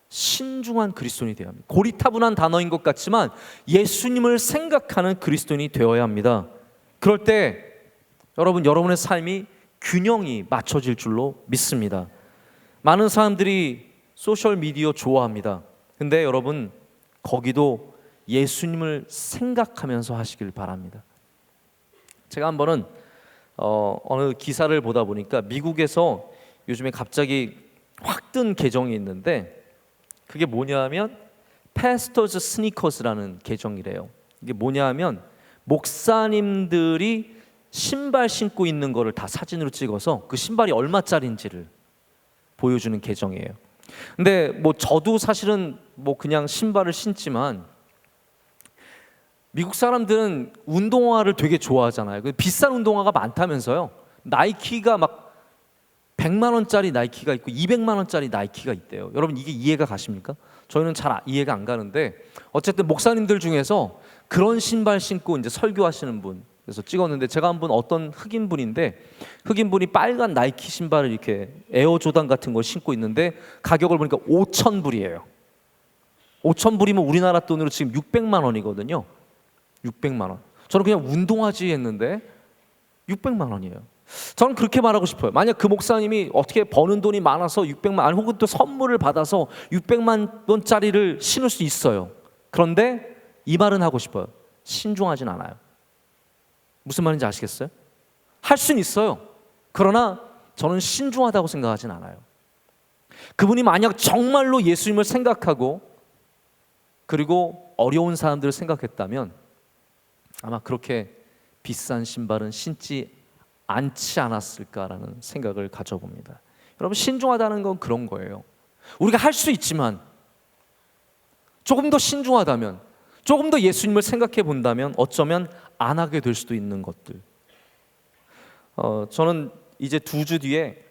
신중한 그리스도인이 되어야 합니다. 고리타분한 단어인 것 같지만 예수님을 생각하는 그리스도인이 되어야 합니다. 그럴 때 여러분의 삶이 균형이 맞춰질 줄로 믿습니다. 많은 사람들이 소셜미디어 좋아합니다. 근데 여러분 거기도 예수님을 생각하면서 하시길 바랍니다. 제가 한 번은 어느 기사를 보다 보니까 미국에서 요즘에 갑자기 확 뜬 계정이 있는데 그게 뭐냐면 패스터즈 스니커스라는 계정이래요. 이게 뭐냐면 목사님들이 신발 신고 있는 거를 다 사진으로 찍어서 그 신발이 얼마짜리인지를 보여주는 계정이에요. 근데 저도 사실은 그냥 신발을 신지만 미국 사람들은 운동화를 되게 좋아하잖아요. 비싼 운동화가 많다면서요. 나이키가 막 100만 원짜리 나이키가 있고 200만 원짜리 나이키가 있대요. 여러분 이게 이해가 가십니까? 저희는 잘 이해가 안 가는데 어쨌든 목사님들 중에서 그런 신발 신고 이제 설교하시는 분 그래서 찍었는데 제가 한번 어떤 흑인분인데 흑인분이 빨간 나이키 신발을 이렇게 에어조단 같은 걸 신고 있는데 가격을 보니까 5,000불이에요. 5,000불이면 우리나라 돈으로 지금 600만 원이거든요. 600만 원. 저는 그냥 운동화지 했는데 600만 원이에요. 저는 그렇게 말하고 싶어요. 만약 그 목사님이 어떻게 버는 돈이 많아서 600만 원 혹은 또 선물을 받아서 600만 원짜리를 신을 수 있어요. 그런데 이 말은 하고 싶어요. 신중하진 않아요. 무슨 말인지 아시겠어요? 할 수는 있어요. 그러나 저는 신중하다고 생각하진 않아요. 그분이 만약 정말로 예수님을 생각하고 그리고 어려운 사람들을 생각했다면 아마 그렇게 비싼 신발은 신지 않지 않았을까라는 생각을 가져봅니다. 여러분 신중하다는 건 그런 거예요. 우리가 할 수 있지만 조금 더 신중하다면 조금 더 예수님을 생각해 본다면 어쩌면 안 하게 될 수도 있는 것들. 저는 이제 2주 뒤에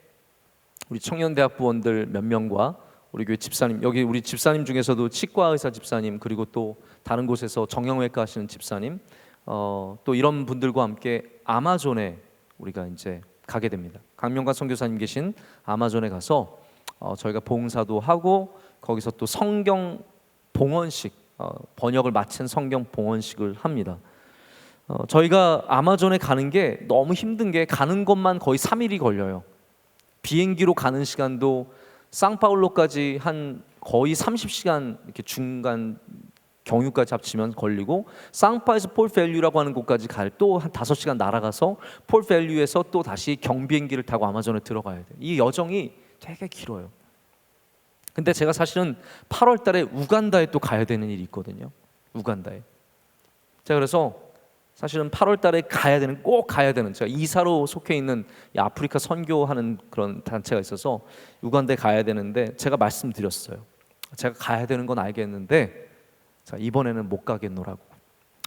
우리 청년대학부원들 몇 명과 우리 교회 집사님, 여기 우리 집사님 중에서도 치과 의사 집사님, 그리고 또 다른 곳에서 정형외과 하시는 집사님, 또 이런 분들과 함께 아마존에 우리가 이제 가게 됩니다. 강명관 선교사님 계신 아마존에 가서 저희가 봉사도 하고 거기서 또 성경 봉헌식, 번역을 마친 성경 봉헌식을 합니다. 저희가 아마존에 가는 게 너무 힘든 게 가는 것만 거의 3일이 걸려요. 비행기로 가는 시간도 상파울로까지 한 거의 30시간 이렇게 중간 경유까지 합치면 걸리고, 상파에서 폴펠류라고 하는 곳까지 갈 또 한 5시간 날아가서 폴펠류에서 또 다시 경비행기를 타고 아마존에 들어가야 돼요. 이 여정이 되게 길어요. 근데 제가 사실은 8월 달에 우간다에 또 가야 되는 일이 있거든요. 우간다에. 제가 그래서 사실은 8월 달에 꼭 가야 되는, 제가 이사로 속해 있는 아프리카 선교하는 그런 단체가 있어서 우간다에 가야 되는데, 제가 말씀드렸어요. 제가 가야 되는 건 알겠는데 자, 이번에는 못 가겠노라고.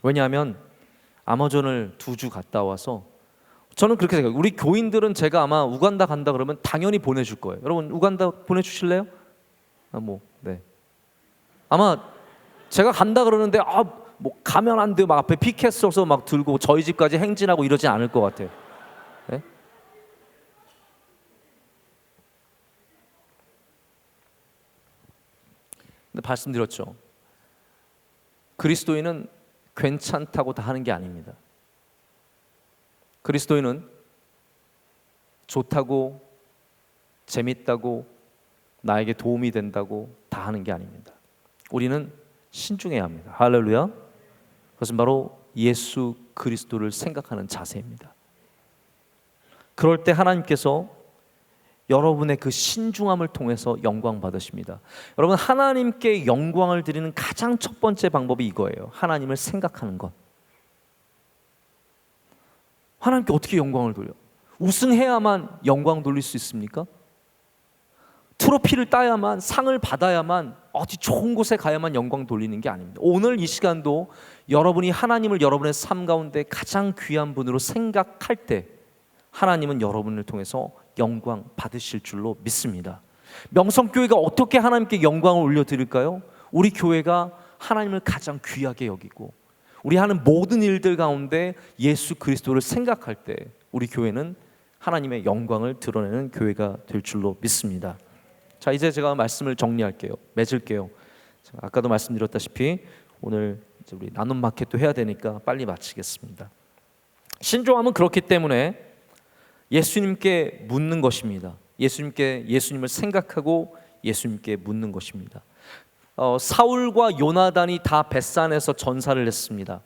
왜냐하면 아마존을 2주 갔다 와서, 저는 그렇게 생각해요. 우리 교인들은 제가 아마 우간다 간다 그러면 당연히 보내줄 거예요. 여러분 우간다 보내주실래요? 네. 아마 제가 간다 그러는데 뭐 가면 안 돼요. 막 앞에 피켓 서서 막 들고 저희 집까지 행진하고 이러진 않을 것 같아요. 네? 근데 말씀드렸죠. 그리스도인은 괜찮다고 다 하는 게 아닙니다. 그리스도인은 좋다고, 재밌다고, 나에게 도움이 된다고 다 하는 게 아닙니다. 우리는 신중해야 합니다. 할렐루야. 그것은 바로 예수 그리스도를 생각하는 자세입니다. 그럴 때 하나님께서 여러분의 그 신중함을 통해서 영광 받으십니다. 여러분, 하나님께 영광을 드리는 가장 첫 번째 방법이 이거예요. 하나님을 생각하는 것. 하나님께 어떻게 영광을 돌려? 우승해야만 영광 돌릴 수 있습니까? 트로피를 따야만, 상을 받아야만, 어디 좋은 곳에 가야만 영광 돌리는 게 아닙니다. 오늘 이 시간도 여러분이 하나님을 여러분의 삶 가운데 가장 귀한 분으로 생각할 때 하나님은 여러분을 통해서 영광 받으실 줄로 믿습니다. 명성교회가 어떻게 하나님께 영광을 올려드릴까요? 우리 교회가 하나님을 가장 귀하게 여기고 우리 하는 모든 일들 가운데 예수 그리스도를 생각할 때 우리 교회는 하나님의 영광을 드러내는 교회가 될 줄로 믿습니다. 자, 이제 제가 말씀을 정리할게요. 맺을게요. 아까도 말씀드렸다시피 오늘 이제 우리 나눔 마켓도 해야 되니까 빨리 마치겠습니다. 신중함은 그렇기 때문에 예수님께 묻는 것입니다. 예수님을 생각하고 예수님께 묻는 것입니다. 사울과 요나단이 다 벳산에서 전사를 했습니다.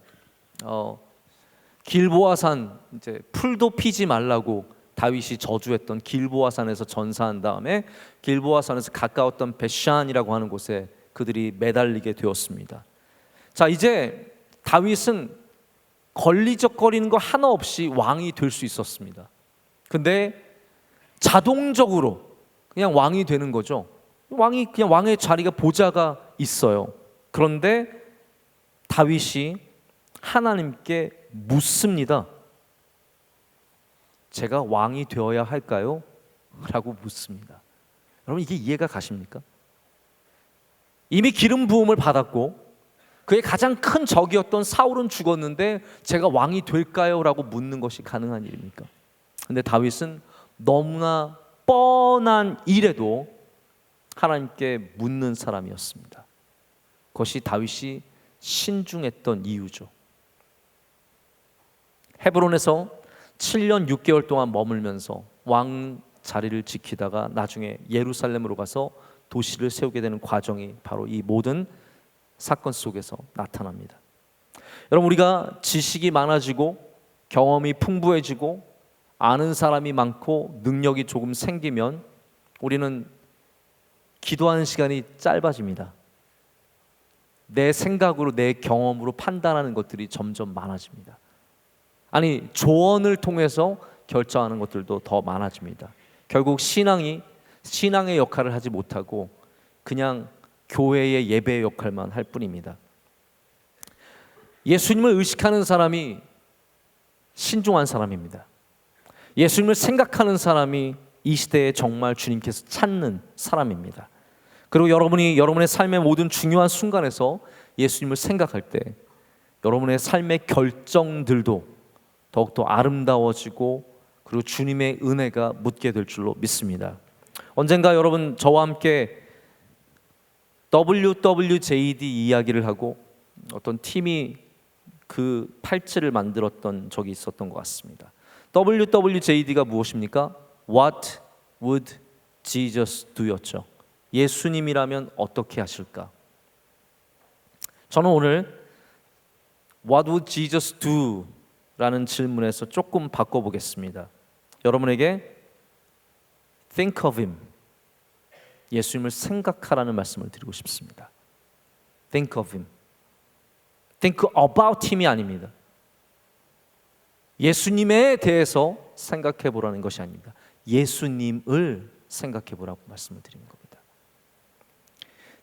길보아산, 이제 풀도 피지 말라고 다윗이 저주했던 길보아산에서 전사한 다음에 길보아산에서 가까웠던 벳샨이라고 하는 곳에 그들이 매달리게 되었습니다. 자, 이제 다윗은 걸리적거리는 거 하나 없이 왕이 될 수 있었습니다. 근데 자동적으로 그냥 왕이 되는 거죠. 그냥 왕의 자리가, 보좌가 있어요. 그런데 다윗이 하나님께 묻습니다. 제가 왕이 되어야 할까요? 라고 묻습니다. 여러분, 이게 이해가 가십니까? 이미 기름 부음을 받았고 그의 가장 큰 적이었던 사울은 죽었는데 제가 왕이 될까요? 라고 묻는 것이 가능한 일입니까? 근데 다윗은 너무나 뻔한 일에도 하나님께 묻는 사람이었습니다. 그것이 다윗이 신중했던 이유죠. 헤브론에서 7년 6개월 동안 머물면서 왕 자리를 지키다가 나중에 예루살렘으로 가서 도시를 세우게 되는 과정이 바로 이 모든 사건 속에서 나타납니다. 여러분, 우리가 지식이 많아지고 경험이 풍부해지고 아는 사람이 많고 능력이 조금 생기면 우리는 기도하는 시간이 짧아집니다. 내 생각으로, 내 경험으로 판단하는 것들이 점점 많아집니다. 아니, 조언을 통해서 결정하는 것들도 더 많아집니다. 결국 신앙의 역할을 하지 못하고 그냥 교회의 예배의 역할만 할 뿐입니다. 예수님을 의식하는 사람이 신중한 사람입니다. 예수님을 생각하는 사람이 이 시대에 정말 주님께서 찾는 사람입니다. 그리고 여러분이 여러분의 삶의 모든 중요한 순간에서 예수님을 생각할 때 여러분의 삶의 결정들도 더욱더 아름다워지고 그리고 주님의 은혜가 묻게 될 줄로 믿습니다. 언젠가 여러분 저와 함께 WWJD 이야기를 하고 어떤 팀이 그 팔찌를 만들었던 적이 있었던 것 같습니다. WWJD가 무엇입니까? What would Jesus do였죠. 예수님이라면 어떻게 하실까? 저는 오늘 What would Jesus do? 라는 질문에서 조금 바꿔보겠습니다. 여러분에게 Think of Him, 예수님을 생각하라는 말씀을 드리고 싶습니다. Think of Him. Think about Him이 아닙니다. 예수님에 대해서 생각해 보라는 것이 아닙니다. 예수님을 생각해 보라고 말씀을 드리는 겁니다.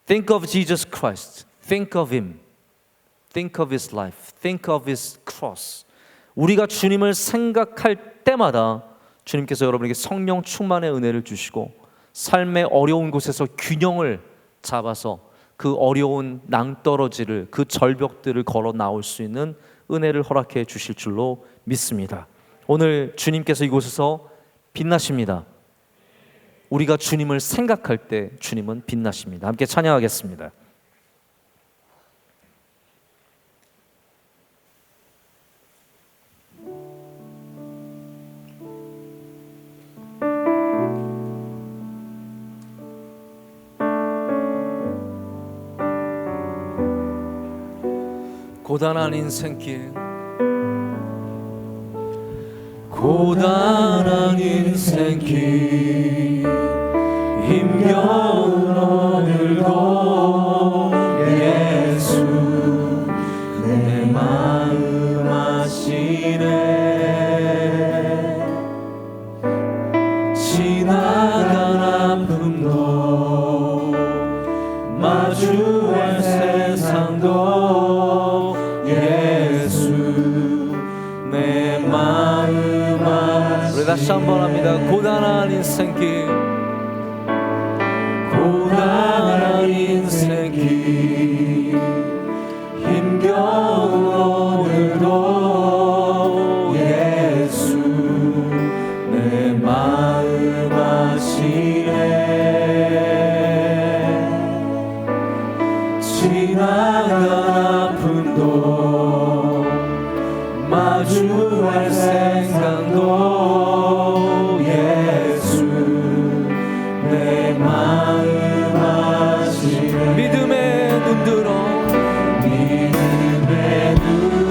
Think of Jesus Christ. Think of Him. Think of His life. Think of His cross. 우리가 주님을 생각할 때마다 주님께서 여러분에게 성령 충만의 은혜를 주시고 삶의 어려운 곳에서 균형을 잡아서 그 어려운 낭떠러지를, 그 절벽들을 걸어 나올 수 있는 은혜를 허락해 주실 줄로 믿습니다. 오늘 주님께서 이곳에서 빛나십니다. 우리가 주님을 생각할 때 주님은 빛나십니다. 함께 찬양하겠습니다. 고단한 인생길, 고단한 인생길, 힘겨운 오늘도 예수 내 마음 아시네. 지나간 아픔도 마주할 세상도 예수 내 마음 아시네. 우리 다시 한번 합니다. 고단한 인생길, 고단한 인생길, 힘겨운 오늘도 예수 내 마음 아시네. 지나간 아픔도 마주할 생각도 예수 내 마음 아시네. 믿음의 눈 들어, 믿음의 눈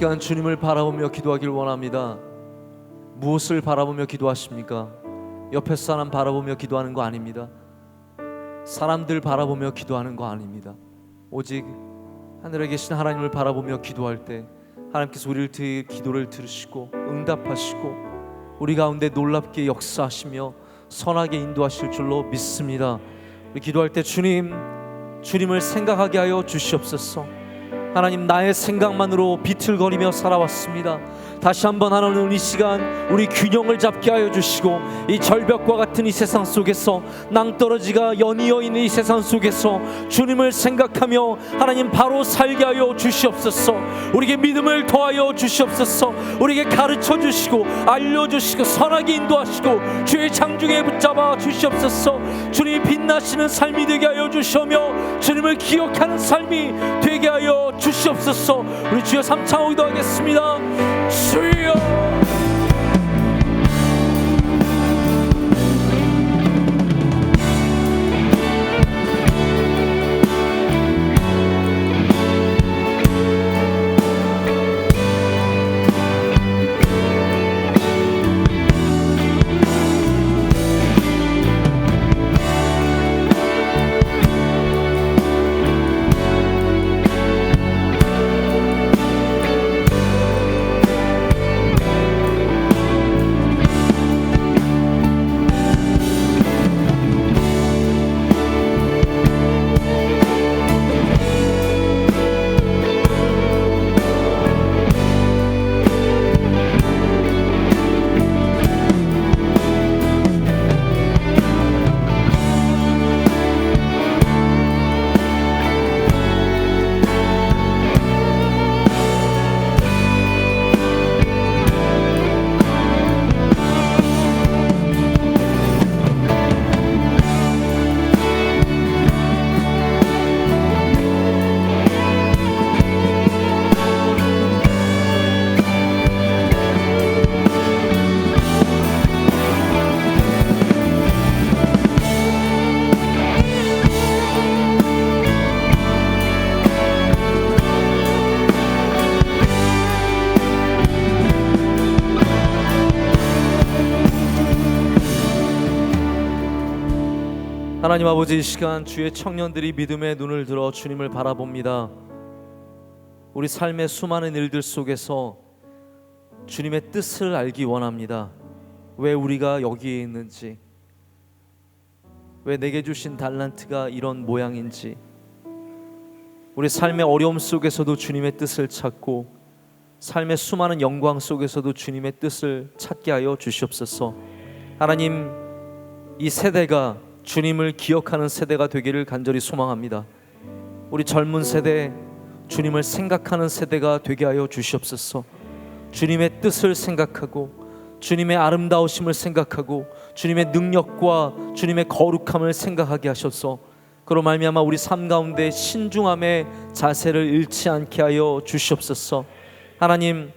시간 주님을 바라보며 기도하길 원합니다. 무엇을 바라보며 기도하십니까? 옆에 사람 바라보며 기도하는 거 아닙니다. 사람들 바라보며 기도하는 거 아닙니다. 오직 하늘에 계신 하나님을 바라보며 기도할 때 하나님께서 우리를 기도를 들으시고 응답하시고 우리 가운데 놀랍게 역사하시며 선하게 인도하실 줄로 믿습니다. 우리 기도할 때 주님을 생각하게 하여 주시옵소서. 하나님, 나의 생각만으로 비틀거리며 살아왔습니다. 다시 한번 하나님, 이 시간 우리 균형을 잡게 하여 주시고 이 절벽과 같은 이 세상 속에서 낭떠러지가 연이어 있는 이 세상 속에서 주님을 생각하며 하나님 바로 살게 하여 주시옵소서. 우리에게 믿음을 더하여 주시옵소서. 우리에게 가르쳐 주시고 알려주시고 선하게 인도하시고 주의 장중에 붙잡아 주시옵소서. 주님이 빛나시는 삶이 되게 하여 주시며 주님을 기억하는 삶이 되게 하여 주시옵소서. 우리 주여 삼창 기도하겠습니다. 주여, 하나님 아버지, 이 시간 주의 청년들이 믿음의 눈을 들어 주님을 바라봅니다. 우리 삶의 수많은 일들 속에서 주님의 뜻을 알기 원합니다. 왜 우리가 여기에 있는지, 왜 내게 주신 달란트가 이런 모양인지, 우리 삶의 어려움 속에서도 주님의 뜻을 찾고 삶의 수많은 영광 속에서도 주님의 뜻을 찾게 하여 주시옵소서. 하나님, 이 세대가 주님을 기억하는 세대가 되기를 간절히 소망합니다. 우리 젊은 세대, 주님을 생각하는 세대가 되게 하여 주시옵소서. 주님의 뜻을 생각하고 주님의 아름다우심을 생각하고 주님의 능력과 주님의 거룩함을 생각하게 하셔서 그로 말미암아 우리 삶 가운데 신중함의 자세를 잃지 않게 하여 주시옵소서. 하나님,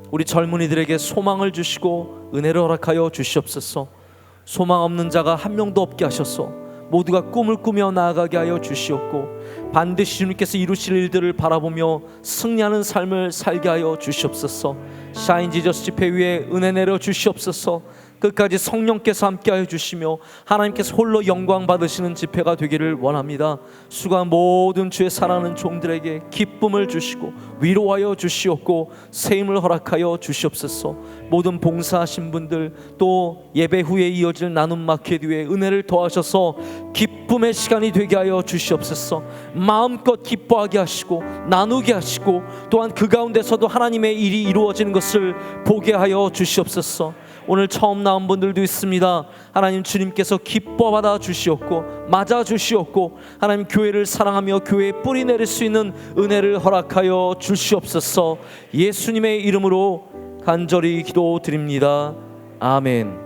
우리 젊은이들에게 소망을 주시고 은혜를 허락하여 주시옵소서. 소망 없는 자가 한 명도 없게 하셔서 모두가 꿈을 꾸며 나아가게 하여 주시옵고 반드시 주님께서 이루실 일들을 바라보며 승리하는 삶을 살게 하여 주시옵소서. 샤인 지저스 집회 위에 은혜 내려 주시옵소서. 끝까지 성령께서 함께하여 주시며 하나님께서 홀로 영광 받으시는 집회가 되기를 원합니다. 수고한 모든 주의 사랑하는 종들에게 기쁨을 주시고 위로하여 주시옵고 세임을 허락하여 주시옵소서. 모든 봉사하신 분들, 또 예배 후에 이어질 나눔 마켓 위에 은혜를 더하셔서 기쁨의 시간이 되게 하여 주시옵소서. 마음껏 기뻐하게 하시고 나누게 하시고 또한 그 가운데서도 하나님의 일이 이루어지는 것을 보게 하여 주시옵소서. 오늘 처음 나온 분들도 있습니다. 하나님, 주님께서 기뻐받아 주시옵고 맞아 주시옵고 하나님, 교회를 사랑하며 교회에 뿌리 내릴 수 있는 은혜를 허락하여 주시옵소서. 예수님의 이름으로 간절히 기도드립니다. 아멘.